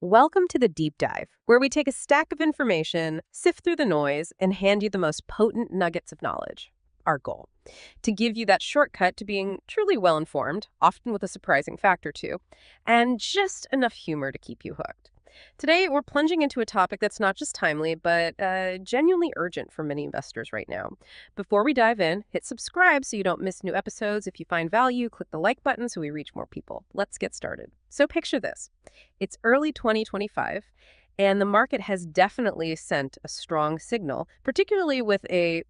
Welcome to the Deep Dive, where we take a stack of information, sift through the noise, and hand you the most potent nuggets of knowledge. Our goal: to give you that shortcut to being truly well-informed, often with a surprising fact or two, and just enough humor to keep you hooked. Today, we're plunging into a topic that's not just timely, but genuinely urgent for many investors right now. Before we dive in, hit subscribe so you don't miss new episodes. If you find value, click the like button so we reach more people. Let's get started. So picture this. It's early 2025, and the market has definitely sent a strong signal, particularly with a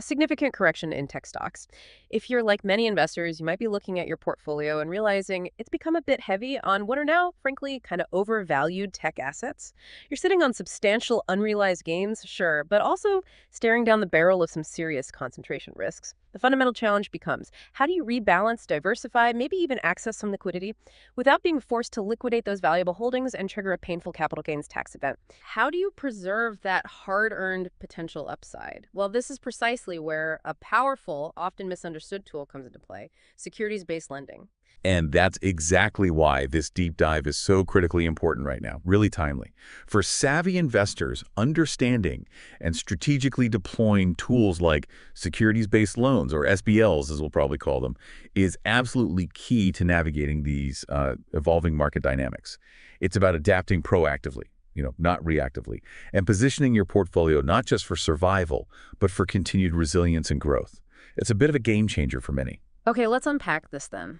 significant correction in tech stocks. If you're like many investors, you might be looking at your portfolio and realizing it's become a bit heavy on what are now, frankly, kind of overvalued tech assets. You're sitting on substantial unrealized gains, sure, but also staring down the barrel of some serious concentration risks. The fundamental challenge becomes, how do you rebalance, diversify, maybe even access some liquidity without being forced to liquidate those valuable holdings and trigger a painful capital gains tax event? How do you preserve that hard-earned potential upside? Well, this is precisely where a powerful, often misunderstood tool comes into play: securities-based lending. And that's exactly why this deep dive is so critically important right now, really timely. For savvy investors, understanding and strategically deploying tools like securities-based loans, or SBLs as we'll probably call them, is absolutely key to navigating these evolving market dynamics. It's about adapting proactively, not reactively, and positioning your portfolio not just for survival, but for continued resilience and growth. It's a bit of a game changer for many. Okay, let's unpack this then.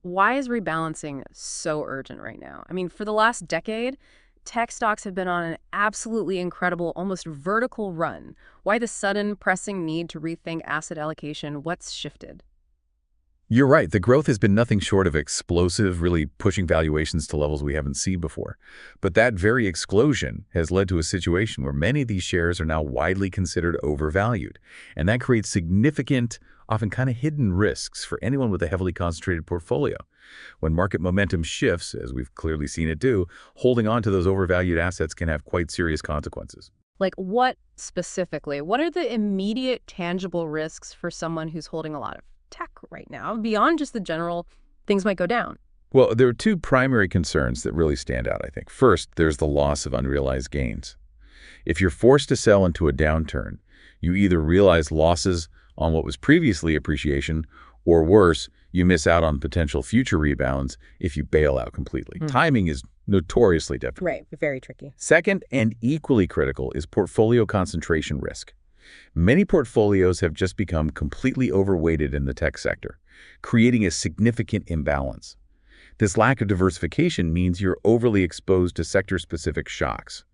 Why is rebalancing so urgent right now? I mean, for the last decade, tech stocks have been on an absolutely incredible, almost vertical run. Why the sudden, pressing need to rethink asset allocation? What's shifted? You're right. The growth has been nothing short of explosive, really pushing valuations to levels we haven't seen before. But that very explosion has led to a situation where many of these shares are now widely considered overvalued. And that creates significant, often kind of hidden risks for anyone with a heavily concentrated portfolio. When market momentum shifts, as we've clearly seen it do, holding on to those overvalued assets can have quite serious consequences. Like, what specifically? What are the immediate, tangible risks for someone who's holding a lot of tech right now, beyond just the general things might go down? Well, there are two primary concerns that really stand out, I think. First, there's the loss of unrealized gains. If you're forced to sell into a downturn, you either realize losses on what was previously appreciation, or worse, you miss out on potential future rebounds if you bail out completely. Timing is notoriously difficult. Right, very tricky. Second, and equally critical, is portfolio concentration risk. Many portfolios have just become completely overweighted in the tech sector, creating a significant imbalance. This lack of diversification means you're overly exposed to sector-specific shocks.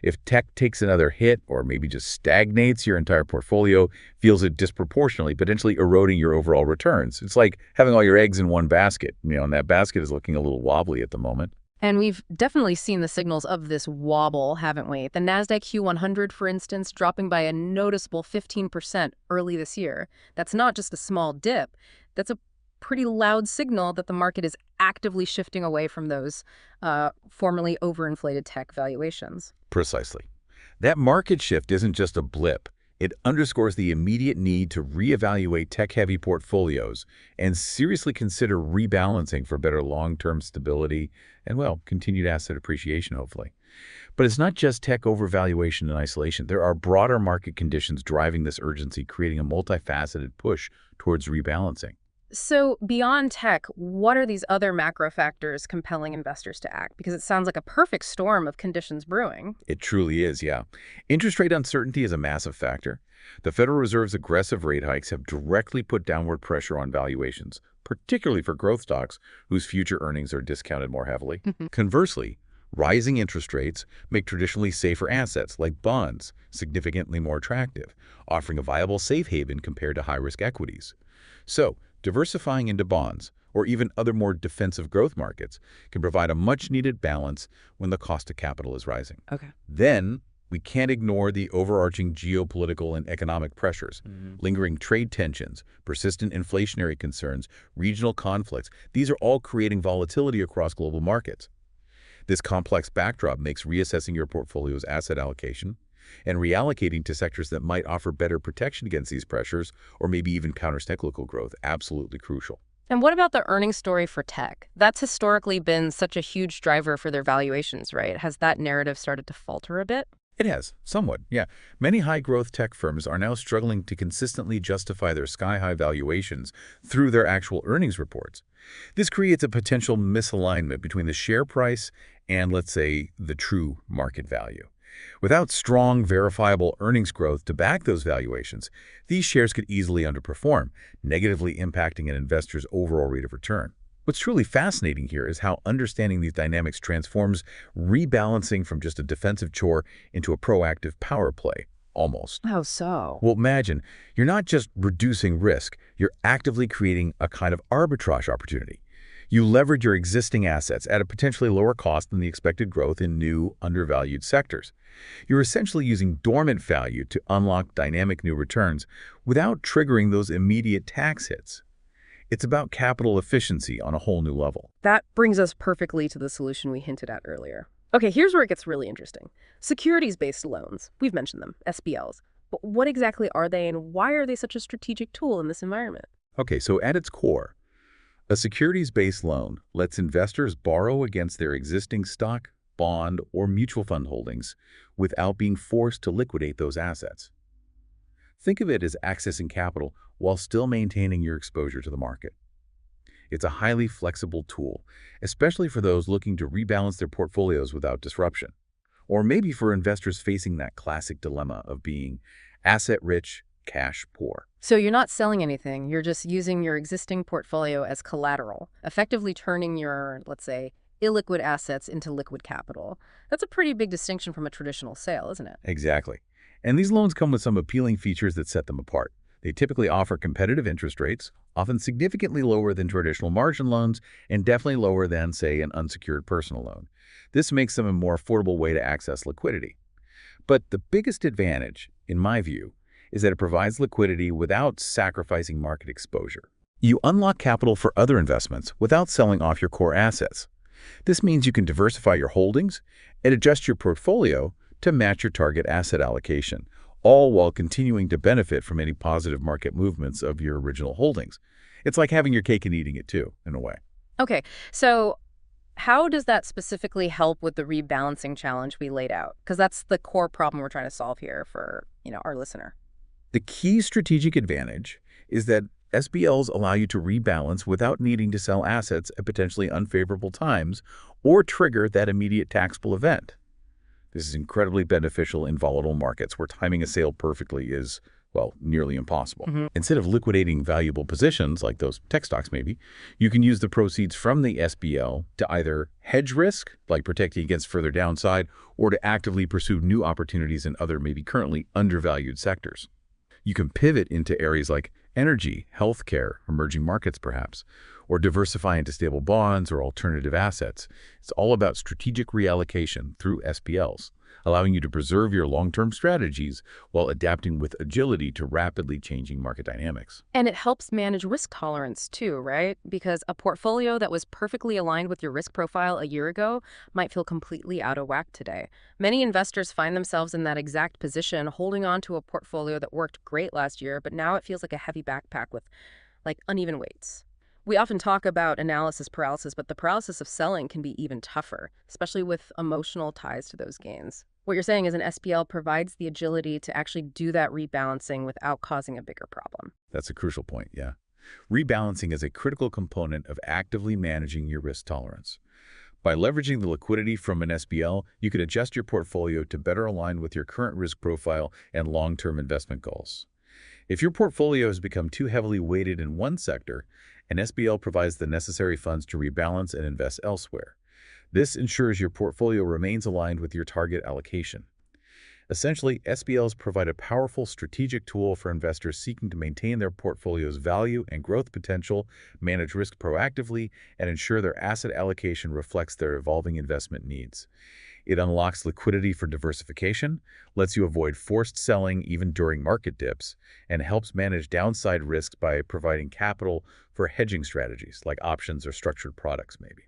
If tech takes another hit or maybe just stagnates, your entire portfolio feels it disproportionately, potentially eroding your overall returns. It's like having all your eggs in one basket, and that basket is looking a little wobbly at the moment. And we've definitely seen the signals of this wobble, haven't we? The NASDAQ Q100, for instance, dropping by a noticeable 15% early this year. That's not just a small dip. That's a pretty loud signal that the market is actively shifting away from those formerly overinflated tech valuations. Precisely. That market shift isn't just a blip. It underscores the immediate need to reevaluate tech-heavy portfolios and seriously consider rebalancing for better long-term stability and, continued asset appreciation, hopefully. But it's not just tech overvaluation in isolation. There are broader market conditions driving this urgency, creating a multifaceted push towards rebalancing. So beyond tech, what are these other macro factors compelling investors to act? Because it sounds like a perfect storm of conditions brewing. It truly is, yeah. Interest rate uncertainty is a massive factor. The Federal Reserve's aggressive rate hikes have directly put downward pressure on valuations, particularly for growth stocks whose future earnings are discounted more heavily. Conversely, rising interest rates make traditionally safer assets like bonds significantly more attractive, offering a viable safe haven compared to high-risk equities. So, diversifying into bonds, or even other more defensive growth markets, can provide a much-needed balance when the cost of capital is rising. Okay. Then, we can't ignore the overarching geopolitical and economic pressures. Lingering trade tensions, persistent inflationary concerns, regional conflicts, these are all creating volatility across global markets. This complex backdrop makes reassessing your portfolio's asset allocation and reallocating to sectors that might offer better protection against these pressures or maybe even counter-cyclical growth absolutely crucial. And what about the earnings story for tech? That's historically been such a huge driver for their valuations, right? Has that narrative started to falter a bit? It has, somewhat, yeah. Many high-growth tech firms are now struggling to consistently justify their sky-high valuations through their actual earnings reports. This creates a potential misalignment between the share price and, let's say, the true market value. Without strong, verifiable earnings growth to back those valuations, these shares could easily underperform, negatively impacting an investor's overall rate of return. What's truly fascinating here is how understanding these dynamics transforms rebalancing from just a defensive chore into a proactive power play, almost. How so? Well, imagine you're not just reducing risk, you're actively creating a kind of arbitrage opportunity. You leverage your existing assets at a potentially lower cost than the expected growth in new, undervalued sectors. You're essentially using dormant value to unlock dynamic new returns without triggering those immediate tax hits. It's about capital efficiency on a whole new level. That brings us perfectly to the solution we hinted at earlier. Okay, here's where it gets really interesting. Securities-based loans. We've mentioned them, SBLs. But what exactly are they and why are they such a strategic tool in this environment? Okay, so at its core, a securities-based loan lets investors borrow against their existing stock, bond, or mutual fund holdings without being forced to liquidate those assets. Think of it as accessing capital while still maintaining your exposure to the market. It's a highly flexible tool, especially for those looking to rebalance their portfolios without disruption, or maybe for investors facing that classic dilemma of being asset-rich, cash-poor. So you're not selling anything, you're just using your existing portfolio as collateral, effectively turning your, let's say, illiquid assets into liquid capital. That's a pretty big distinction from a traditional sale, isn't it? Exactly. And these loans come with some appealing features that set them apart. They typically offer competitive interest rates, often significantly lower than traditional margin loans, and definitely lower than, say, an unsecured personal loan. This makes them a more affordable way to access liquidity. But the biggest advantage, in my view, is that it provides liquidity without sacrificing market exposure. You unlock capital for other investments without selling off your core assets. This means you can diversify your holdings and adjust your portfolio to match your target asset allocation, all while continuing to benefit from any positive market movements of your original holdings. It's like having your cake and eating it too, in a way. Okay, so how does that specifically help with the rebalancing challenge we laid out? Because that's the core problem we're trying to solve here for, our listener. The key strategic advantage is that SBLs allow you to rebalance without needing to sell assets at potentially unfavorable times or trigger that immediate taxable event. This is incredibly beneficial in volatile markets where timing a sale perfectly is, well, nearly impossible. Instead of liquidating valuable positions, like those tech stocks maybe, you can use the proceeds from the SBL to either hedge risk, like protecting against further downside, or to actively pursue new opportunities in other maybe currently undervalued sectors. You can pivot into areas like energy, healthcare, emerging markets perhaps, or diversify into stable bonds or alternative assets. It's all about strategic reallocation through SBLs, allowing you to preserve your long-term strategies while adapting with agility to rapidly changing market dynamics. And it helps manage risk tolerance too, right? Because a portfolio that was perfectly aligned with your risk profile a year ago might feel completely out of whack today. Many investors find themselves in that exact position, holding on to a portfolio that worked great last year, but now it feels like a heavy backpack with uneven weights. We often talk about analysis paralysis, but the paralysis of selling can be even tougher, especially with emotional ties to those gains. What you're saying is an SPL provides the agility to actually do that rebalancing without causing a bigger problem. That's a crucial point, yeah. Rebalancing is a critical component of actively managing your risk tolerance. By leveraging the liquidity from an SBL, you can adjust your portfolio to better align with your current risk profile and long-term investment goals. If your portfolio has become too heavily weighted in one sector, an SBL provides the necessary funds to rebalance and invest elsewhere. This ensures your portfolio remains aligned with your target allocation. Essentially, SBLs provide a powerful strategic tool for investors seeking to maintain their portfolio's value and growth potential, manage risk proactively, and ensure their asset allocation reflects their evolving investment needs. It unlocks liquidity for diversification, lets you avoid forced selling even during market dips, and helps manage downside risks by providing capital for hedging strategies like options or structured products maybe.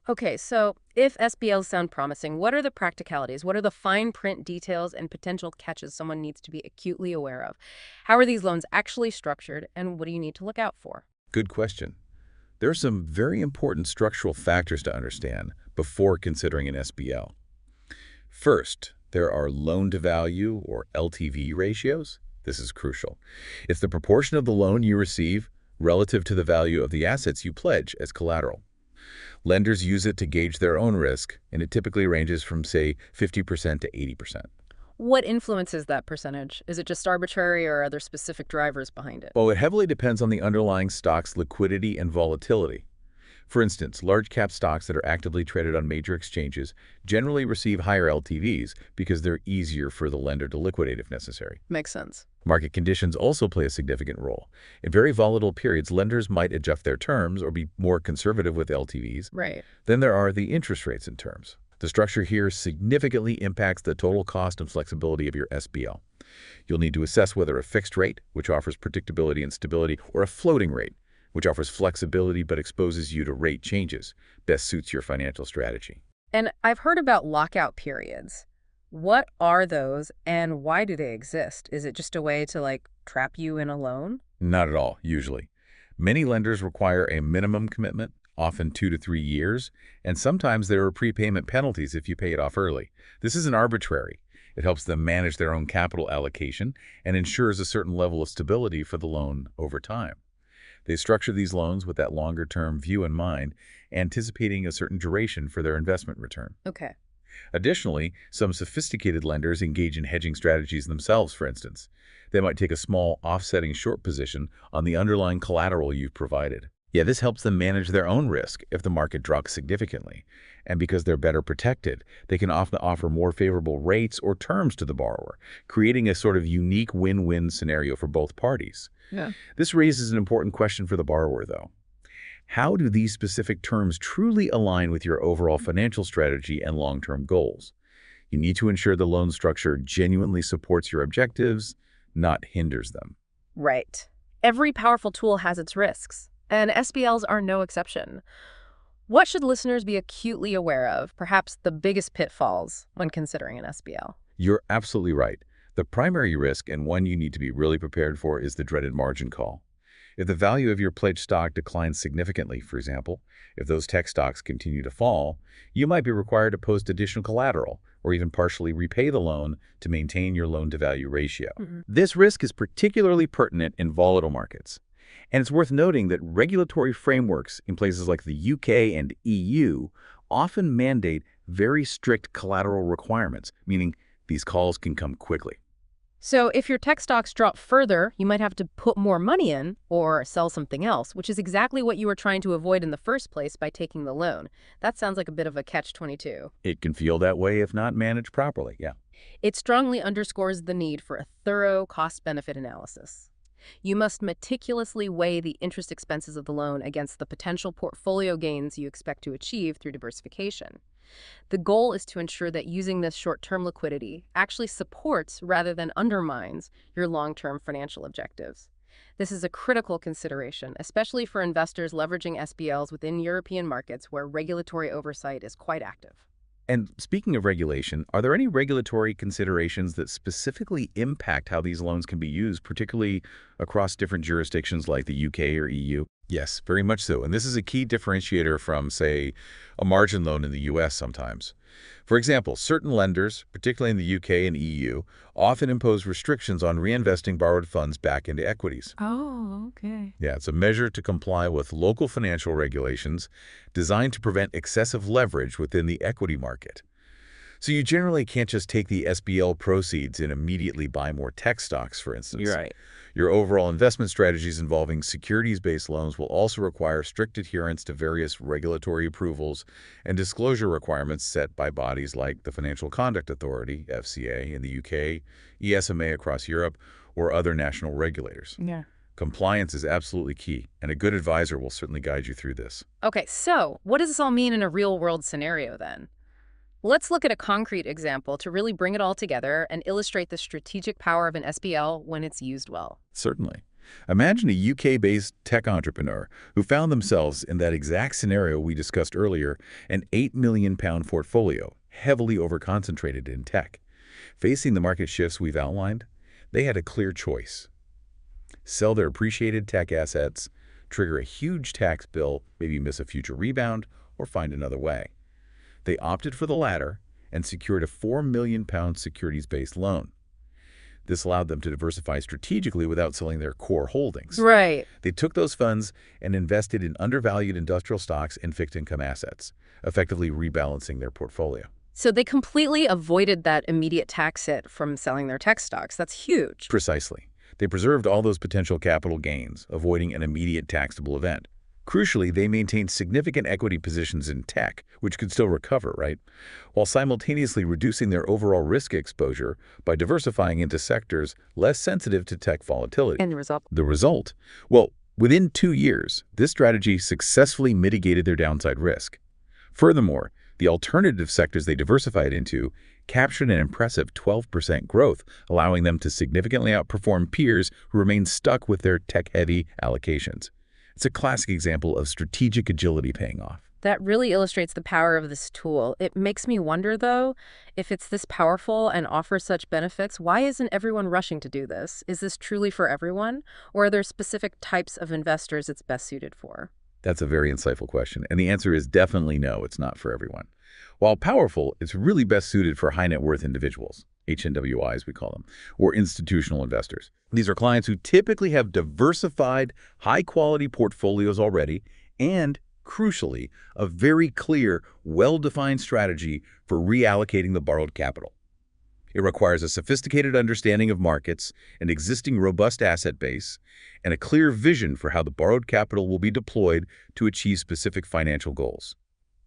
Okay, so if SBLs sound promising, what are the practicalities? What are the fine print details and potential catches someone needs to be acutely aware of? How are these loans actually structured, and what do you need to look out for? Good question. There are some very important structural factors to understand before considering an SBL. First, there are loan-to-value or LTV ratios. This is crucial. It's the proportion of the loan you receive relative to the value of the assets you pledge as collateral. Lenders use it to gauge their own risk, and it typically ranges from, say, 50% to 80%. What influences that percentage? Is it just arbitrary or are there specific drivers behind it? Well, it heavily depends on the underlying stock's liquidity and volatility. For instance, large-cap stocks that are actively traded on major exchanges generally receive higher LTVs because they're easier for the lender to liquidate if necessary. Makes sense. Market conditions also play a significant role. In very volatile periods, lenders might adjust their terms or be more conservative with LTVs. Right. Then there are the interest rates and terms. The structure here significantly impacts the total cost and flexibility of your SBL. You'll need to assess whether a fixed rate, which offers predictability and stability, or a floating rate, which offers flexibility but exposes you to rate changes, best suits your financial strategy. And I've heard about lockout periods. What are those and why do they exist? Is it just a way to, trap you in a loan? Not at all, usually. Many lenders require a minimum commitment, often 2 to 3 years, and sometimes there are prepayment penalties if you pay it off early. This isn't arbitrary. It helps them manage their own capital allocation and ensures a certain level of stability for the loan over time. They structure these loans with that longer-term view in mind, anticipating a certain duration for their investment return. Okay. Additionally, some sophisticated lenders engage in hedging strategies themselves, for instance. They might take a small offsetting short position on the underlying collateral you've provided. Yeah, this helps them manage their own risk if the market drops significantly. And because they're better protected, they can often offer more favorable rates or terms to the borrower, creating a sort of unique win-win scenario for both parties. Yeah. This raises an important question for the borrower, though. How do these specific terms truly align with your overall financial strategy and long-term goals? You need to ensure the loan structure genuinely supports your objectives, not hinders them. Right. Every powerful tool has its risks, and SBLs are no exception. What should listeners be acutely aware of, perhaps the biggest pitfalls, when considering an SBL? You're absolutely right. The primary risk, and one you need to be really prepared for, is the dreaded margin call. If the value of your pledged stock declines significantly, for example, if those tech stocks continue to fall, you might be required to post additional collateral or even partially repay the loan to maintain your loan-to-value ratio. This risk is particularly pertinent in volatile markets. And it's worth noting that regulatory frameworks in places like the UK and EU often mandate very strict collateral requirements, meaning these calls can come quickly. So if your tech stocks drop further, you might have to put more money in or sell something else, which is exactly what you were trying to avoid in the first place by taking the loan. That sounds like a bit of a catch-22. It can feel that way if not managed properly, yeah. It strongly underscores the need for a thorough cost-benefit analysis. You must meticulously weigh the interest expenses of the loan against the potential portfolio gains you expect to achieve through diversification. The goal is to ensure that using this short-term liquidity actually supports rather than undermines your long-term financial objectives. This is a critical consideration, especially for investors leveraging SBLs within European markets where regulatory oversight is quite active. And speaking of regulation, are there any regulatory considerations that specifically impact how these loans can be used, particularly across different jurisdictions like the UK or EU? Yes, very much so. And this is a key differentiator from, say, a margin loan in the US sometimes. For example, certain lenders, particularly in the UK and EU, often impose restrictions on reinvesting borrowed funds back into equities. Oh, okay. Yeah, it's a measure to comply with local financial regulations designed to prevent excessive leverage within the equity market. So you generally can't just take the SBL proceeds and immediately buy more tech stocks, for instance. You're right. Your overall investment strategies involving securities-based loans will also require strict adherence to various regulatory approvals and disclosure requirements set by bodies like the Financial Conduct Authority, FCA, in the UK, ESMA across Europe, or other national regulators. Yeah. Compliance is absolutely key, and a good advisor will certainly guide you through this. Okay, so what does this all mean in a real-world scenario then? Let's look at a concrete example to really bring it all together and illustrate the strategic power of an SBL when it's used well. Certainly. Imagine a UK-based tech entrepreneur who found themselves in that exact scenario we discussed earlier, an £8 million portfolio, heavily overconcentrated in tech. Facing the market shifts we've outlined, they had a clear choice. Sell their appreciated tech assets, trigger a huge tax bill, maybe miss a future rebound, or find another way. They opted for the latter and secured a £4 million securities-based loan. This allowed them to diversify strategically without selling their core holdings. Right. They took those funds and invested in undervalued industrial stocks and fixed income assets, effectively rebalancing their portfolio. So they completely avoided that immediate tax hit from selling their tech stocks. That's huge. Precisely. They preserved all those potential capital gains, avoiding an immediate taxable event. Crucially, they maintained significant equity positions in tech, which could still recover, right? While simultaneously reducing their overall risk exposure by diversifying into sectors less sensitive to tech volatility. And the result? The result? Well, within 2 years, this strategy successfully mitigated their downside risk. Furthermore, the alternative sectors they diversified into captured an impressive 12% growth, allowing them to significantly outperform peers who remained stuck with their tech-heavy allocations. It's a classic example of strategic agility paying off. That really illustrates the power of this tool. It makes me wonder, though, if it's this powerful and offers such benefits, why isn't everyone rushing to do this? Is this truly for everyone, or are there specific types of investors it's best suited for? That's a very insightful question, and the answer is definitely no, it's not for everyone. While powerful, it's really best suited for high net worth individuals, HNWIs we call them, or institutional investors. These are clients who typically have diversified, high-quality portfolios already and, crucially, a very clear, well-defined strategy for reallocating the borrowed capital. It requires a sophisticated understanding of markets, an existing robust asset base, and a clear vision for how the borrowed capital will be deployed to achieve specific financial goals.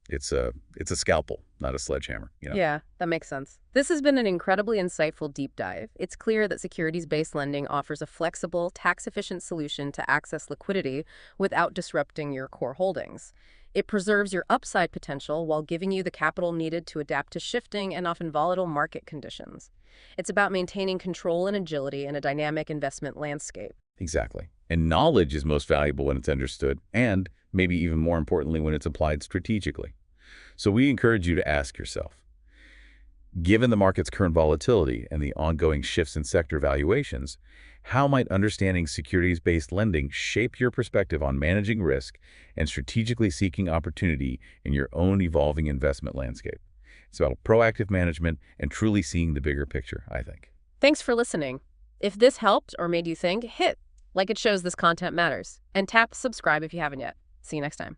It's a scalpel, not a sledgehammer. Yeah, that makes sense. This has been an incredibly insightful deep dive. It's clear that securities-based lending offers a flexible, tax-efficient solution to access liquidity without disrupting your core holdings. It preserves your upside potential while giving you the capital needed to adapt to shifting and often volatile market conditions. It's about maintaining control and agility in a dynamic investment landscape. Exactly. And knowledge is most valuable when it's understood, and maybe even more importantly, when it's applied strategically. So we encourage you to ask yourself, given the market's current volatility and the ongoing shifts in sector valuations, how might understanding securities-based lending shape your perspective on managing risk and strategically seeking opportunity in your own evolving investment landscape? It's about proactive management and truly seeing the bigger picture, I think. Thanks for listening. If this helped or made you think, hit like it shows this content matters, and tap subscribe if you haven't yet. See you next time.